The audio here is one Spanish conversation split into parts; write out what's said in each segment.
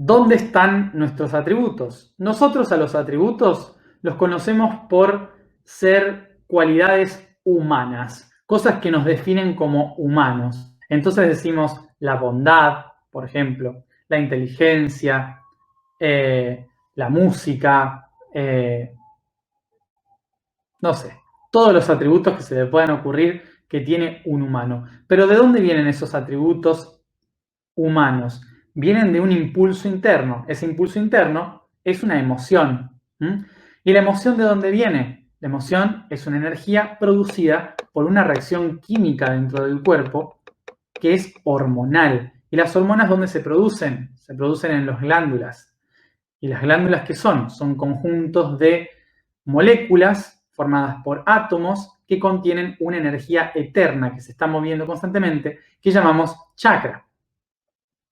¿Dónde están nuestros atributos? Nosotros a los atributos los conocemos por ser cualidades humanas, cosas que nos definen como humanos. Entonces decimos la bondad, por ejemplo, la inteligencia, la música, no sé, todos los atributos que se le puedan ocurrir que tiene un humano. Pero ¿de dónde vienen esos atributos humanos? Vienen de un impulso interno. Ese impulso interno es una emoción. ¿Y la emoción de dónde viene? La emoción es una energía producida por una reacción química dentro del cuerpo que es hormonal. ¿Y las hormonas dónde se producen? Se producen en las glándulas. ¿Y las glándulas qué son? Son conjuntos de moléculas formadas por átomos que contienen una energía eterna que se está moviendo constantemente, que llamamos chakra.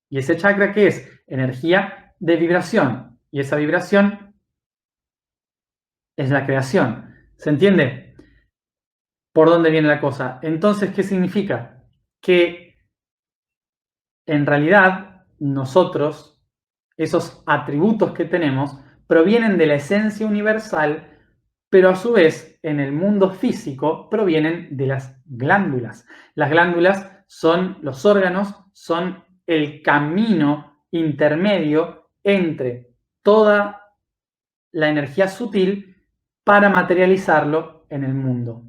¿Y ese chakra qué es? Energía de vibración. Y esa vibración es la creación. ¿Se entiende por dónde viene la cosa? Entonces, ¿qué significa? Que en realidad nosotros, esos atributos que tenemos, provienen de la esencia universal, pero a su vez en el mundo físico provienen de las glándulas. Las glándulas son los órganos, son el camino intermedio entre toda la energía sutil para materializarlo en el mundo.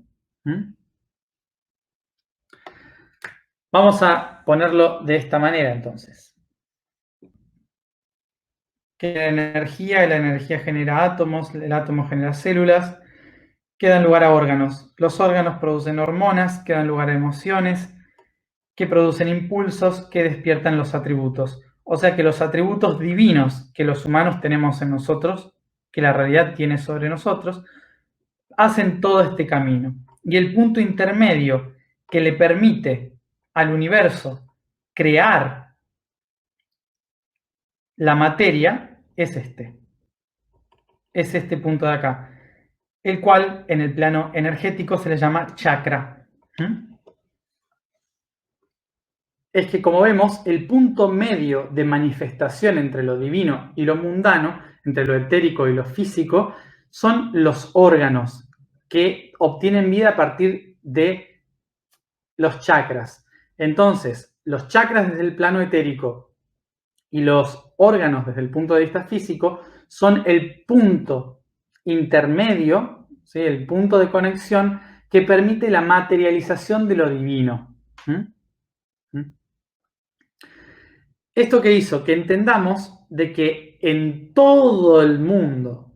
Vamos a ponerlo de esta manera entonces. Que la energía genera átomos, el átomo genera células, que dan lugar a órganos. Los órganos producen hormonas, que dan lugar a emociones, que producen impulsos, que despiertan los atributos. O sea que los atributos divinos que los humanos tenemos en nosotros, que la realidad tiene sobre nosotros, hacen todo este camino. Y el punto intermedio que le permite al universo crear la materia es este punto de acá, el cual en el plano energético se le llama chakra. Es que, como vemos, el punto medio de manifestación entre lo divino y lo mundano, entre lo etérico y lo físico, son los órganos que obtienen vida a partir de los chakras. Entonces, los chakras desde el plano etérico y los órganos desde el punto de vista físico son el punto intermedio, ¿sí? El punto de conexión que permite la materialización de lo divino. ¿Esto qué hizo? Que entendamos de que en todo el mundo,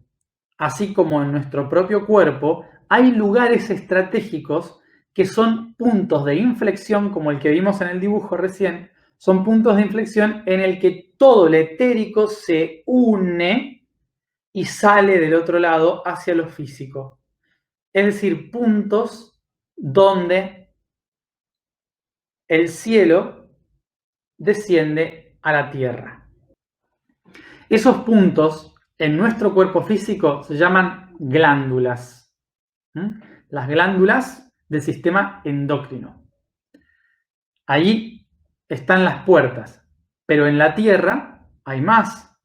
así como en nuestro propio cuerpo, hay lugares estratégicos que son puntos de inflexión, como el que vimos en el dibujo recién, son puntos de inflexión en el que todo el etérico se une y sale del otro lado hacia lo físico. Es decir, puntos donde el cielo desciende a la tierra. Esos puntos en nuestro cuerpo físico se llaman glándulas. Las glándulas del sistema endocrino. Ahí están las puertas, pero en la Tierra hay más.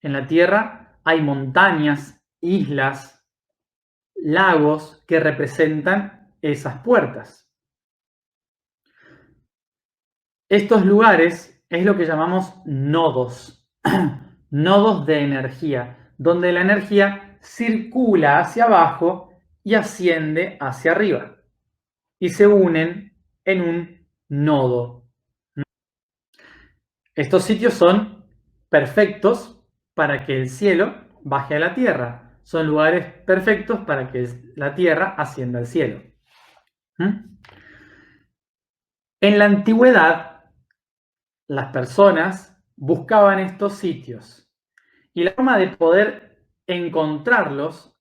En la Tierra hay montañas, islas, lagos que representan esas puertas. Estos lugares es lo que llamamos nodos, nodos de energía, donde la energía circula hacia abajo y asciende hacia arriba y se unen en un nodo. Estos sitios son perfectos para que el cielo baje a la tierra. Son lugares perfectos para que la tierra ascienda al cielo. En la antigüedad, las personas buscaban estos sitios y la forma de poder encontrarlos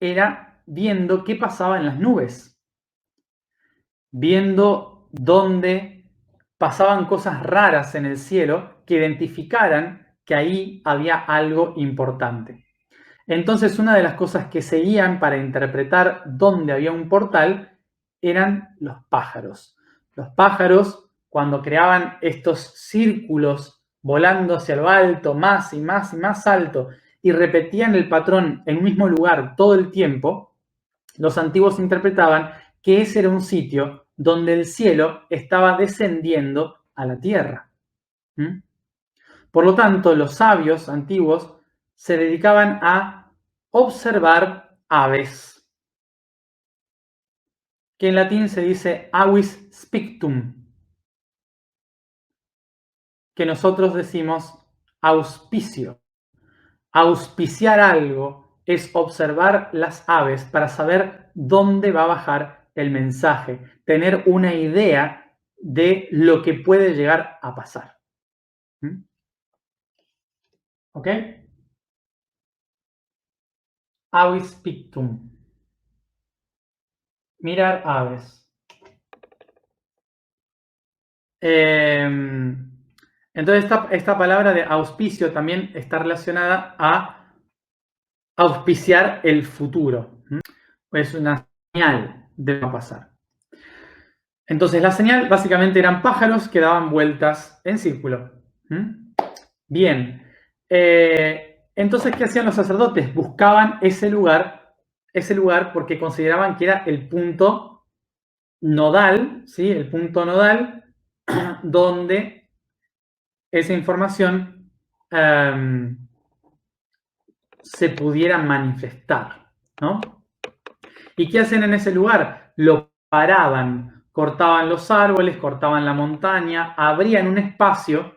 era viendo qué pasaba en las nubes, viendo dónde pasaban cosas raras en el cielo que identificaran que ahí había algo importante. Entonces, una de las cosas que seguían para interpretar dónde había un portal eran los pájaros. Los pájaros, cuando creaban estos círculos volando hacia lo alto, más y más y más alto, y repetían el patrón en un mismo lugar todo el tiempo, los antiguos interpretaban que ese era un sitio donde el cielo estaba descendiendo a la tierra. ¿Mm? Por lo tanto, los sabios antiguos se dedicaban a observar aves, que en latín se dice avis spictum, que nosotros decimos auspicio. Auspiciar algo es observar las aves para saber dónde va a bajar el mensaje, tener una idea de lo que puede llegar a pasar. ¿Mm? ¿Ok? Avis pictum. Mirar aves. Entonces esta palabra de auspicio también está relacionada a auspiciar el futuro. Es una señal de lo que va a pasar. Entonces la señal básicamente eran pájaros que daban vueltas en círculo. Bien. Entonces, ¿qué hacían los sacerdotes? Buscaban ese lugar porque consideraban que era el punto nodal, ¿sí? El punto nodal donde esa información se pudiera manifestar, ¿no? ¿Y qué hacen en ese lugar? Lo paraban, cortaban los árboles, cortaban la montaña, abrían un espacio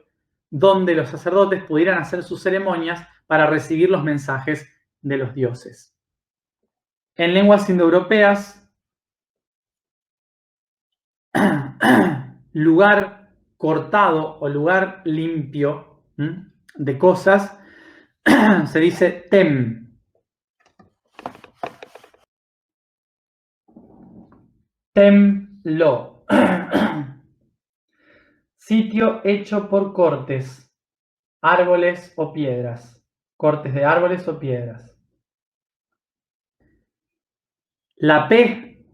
donde los sacerdotes pudieran hacer sus ceremonias para recibir los mensajes de los dioses. En lenguas indoeuropeas, lugar cortado o lugar limpio de cosas se dice tem. Templo. Sitio hecho por cortes, árboles o piedras. Cortes de árboles o piedras. La P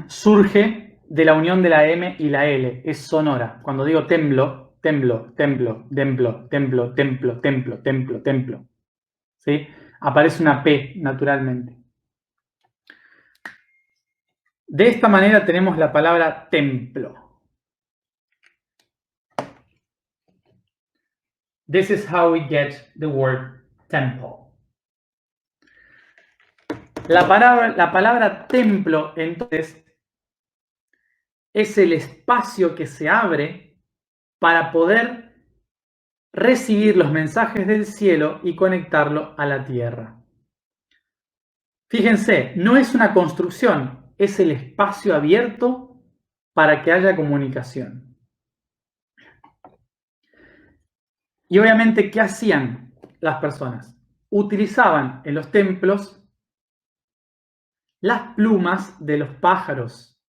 surge de la unión de la M y la L. Es sonora. Cuando digo templo, templo, templo, templo, templo, templo, templo, templo, templo. ¿Sí? Aparece una P naturalmente. De esta manera tenemos la palabra templo. This is how we get the word temple. La palabra templo, entonces, es el espacio que se abre para poder recibir los mensajes del cielo y conectarlo a la tierra. Fíjense, no es una construcción, es el espacio abierto para que haya comunicación. Y obviamente, ¿qué hacían las personas? Utilizaban en los templos las plumas de los pájaros,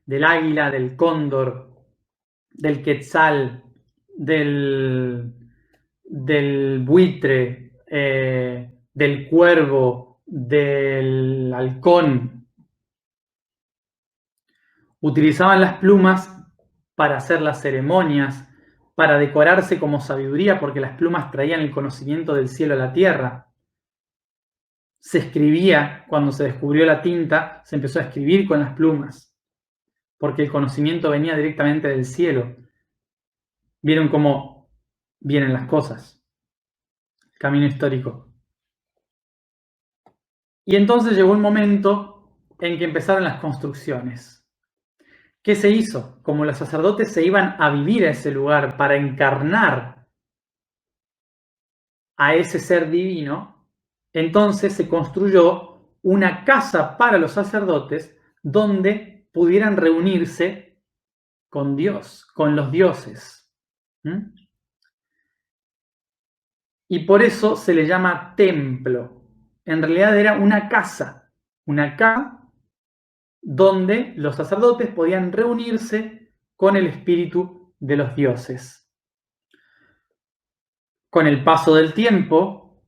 del águila, del cóndor, del quetzal, del buitre, del cuervo, del halcón. Utilizaban las plumas para hacer las ceremonias, para decorarse como sabiduría, porque las plumas traían el conocimiento del cielo a la tierra. Se escribía, cuando se descubrió la tinta, se empezó a escribir con las plumas, porque el conocimiento venía directamente del cielo. ¿Vieron cómo vienen las cosas? Camino histórico. Y entonces llegó un momento en que empezaron las construcciones. ¿Qué se hizo? Como los sacerdotes se iban a vivir a ese lugar para encarnar a ese ser divino, entonces se construyó una casa para los sacerdotes donde pudieran reunirse con Dios, con los dioses. Y por eso se le llama templo. En realidad era una casa donde los sacerdotes podían reunirse con el espíritu de los dioses. Con el paso del tiempo,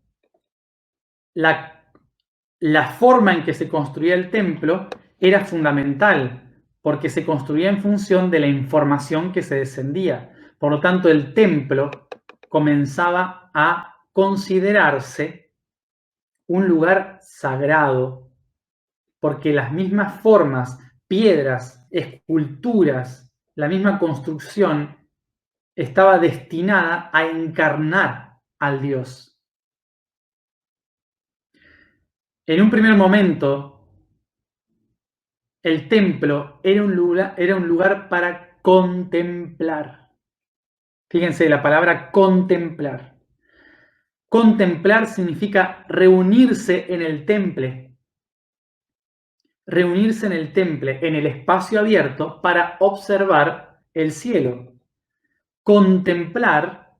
la forma en que se construía el templo era fundamental, porque se construía en función de la información que se descendía. Por lo tanto, el templo comenzaba a considerarse un lugar sagrado, porque las mismas formas, piedras, esculturas, la misma construcción estaba destinada a encarnar al Dios. En un primer momento, el templo era un lugar para contemplar. Fíjense la palabra contemplar. Contemplar significa reunirse en el temple. Reunirse en el temple, en el espacio abierto, para observar el cielo. Contemplar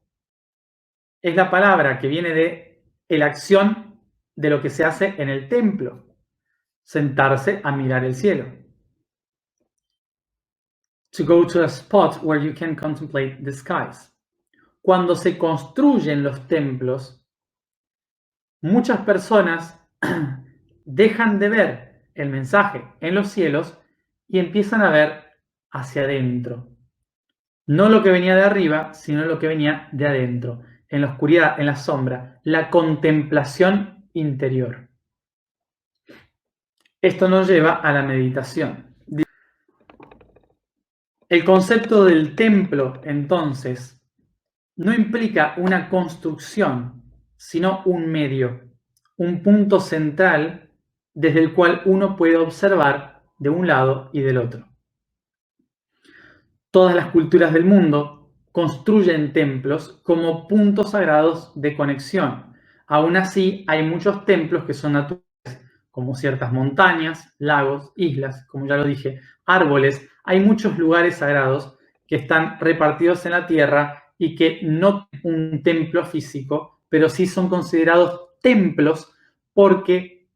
es la palabra que viene de la acción de lo que se hace en el templo. Sentarse a mirar el cielo. To go to a spot where you can contemplate the skies. Cuando se construyen los templos, muchas personas dejan de ver el mensaje en los cielos y empiezan a ver hacia adentro. No lo que venía de arriba, sino lo que venía de adentro, en la oscuridad, en la sombra, la contemplación interior. Esto nos lleva a la meditación. El concepto del templo, entonces, no implica una construcción, sino un medio, un punto central desde el cual uno puede observar de un lado y del otro. Todas las culturas del mundo construyen templos como puntos sagrados de conexión. Aún así, hay muchos templos que son naturales, como ciertas montañas, lagos, islas, como ya lo dije, árboles. Hay muchos lugares sagrados que están repartidos en la tierra y que no tienen un templo físico, pero sí son considerados templos porque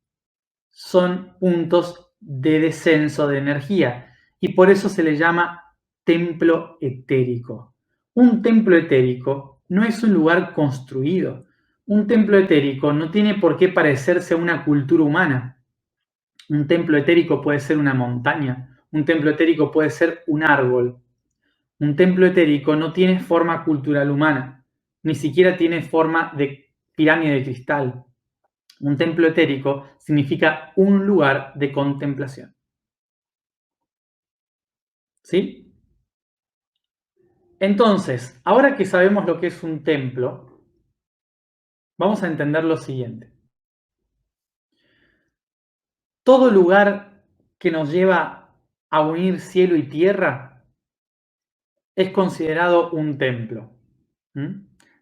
son puntos de descenso de energía y por eso se le llama templo etérico. Un templo etérico no es un lugar construido. Un templo etérico no tiene por qué parecerse a una cultura humana. Un templo etérico puede ser una montaña, un templo etérico puede ser un árbol. Un templo etérico no tiene forma cultural humana, ni siquiera tiene forma de pirámide de cristal. Un templo etérico significa un lugar de contemplación. ¿Sí? Entonces, ahora que sabemos lo que es un templo, vamos a entender lo siguiente. Todo lugar que nos lleva a unir cielo y tierra es considerado un templo,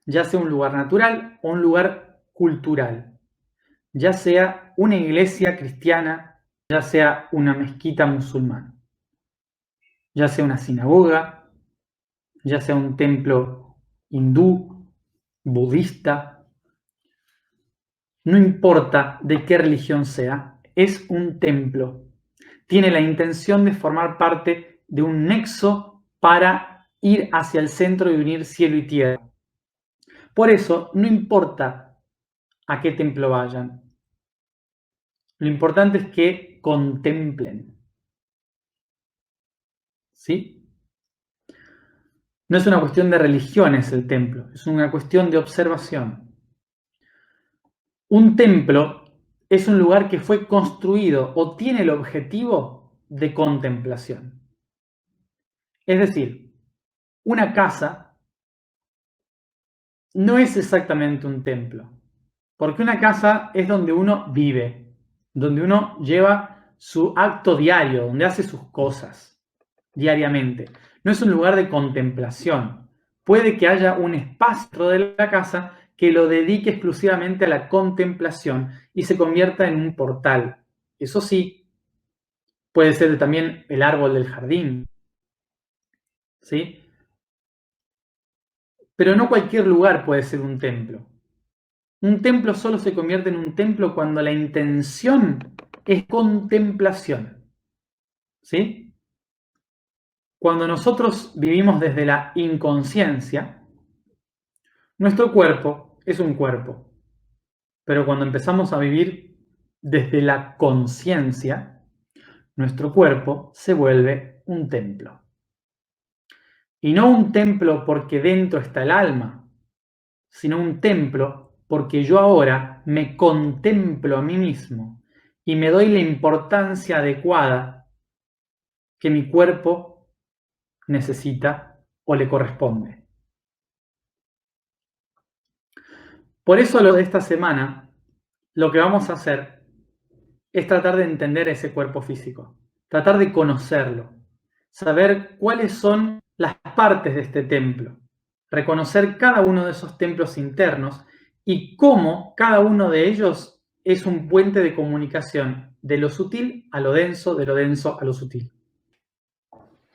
ya sea un lugar natural o un lugar cultural, ya sea una iglesia cristiana, ya sea una mezquita musulmana, ya sea una sinagoga, ya sea un templo hindú, budista, no importa de qué religión sea, es un templo. Tiene la intención de formar parte de un nexo para ir hacia el centro y unir cielo y tierra. Por eso, no importa a qué templo vayan. Lo importante es que contemplen. ¿Sí? No es una cuestión de religiones el templo, es una cuestión de observación. Un templo es un lugar que fue construido o tiene el objetivo de contemplación. Es decir, una casa no es exactamente un templo, porque una casa es donde uno vive, donde uno lleva su acto diario, donde hace sus cosas diariamente. No es un lugar de contemplación. Puede que haya un espacio de la casa que lo dedique exclusivamente a la contemplación y se convierta en un portal. Eso sí, puede ser también el árbol del jardín, ¿sí? Pero no cualquier lugar puede ser un templo. Un templo solo se convierte en un templo cuando la intención es contemplación, ¿sí? Cuando nosotros vivimos desde la inconsciencia, nuestro cuerpo es un cuerpo, pero cuando empezamos a vivir desde la conciencia, nuestro cuerpo se vuelve un templo. Y no un templo porque dentro está el alma, sino un templo, porque yo ahora me contemplo a mí mismo y me doy la importancia adecuada que mi cuerpo necesita o le corresponde. Por eso lo de esta semana, lo que vamos a hacer es tratar de entender ese cuerpo físico, tratar de conocerlo, saber cuáles son las partes de este templo, reconocer cada uno de esos templos internos y cómo cada uno de ellos es un puente de comunicación de lo sutil a lo denso, de lo denso a lo sutil.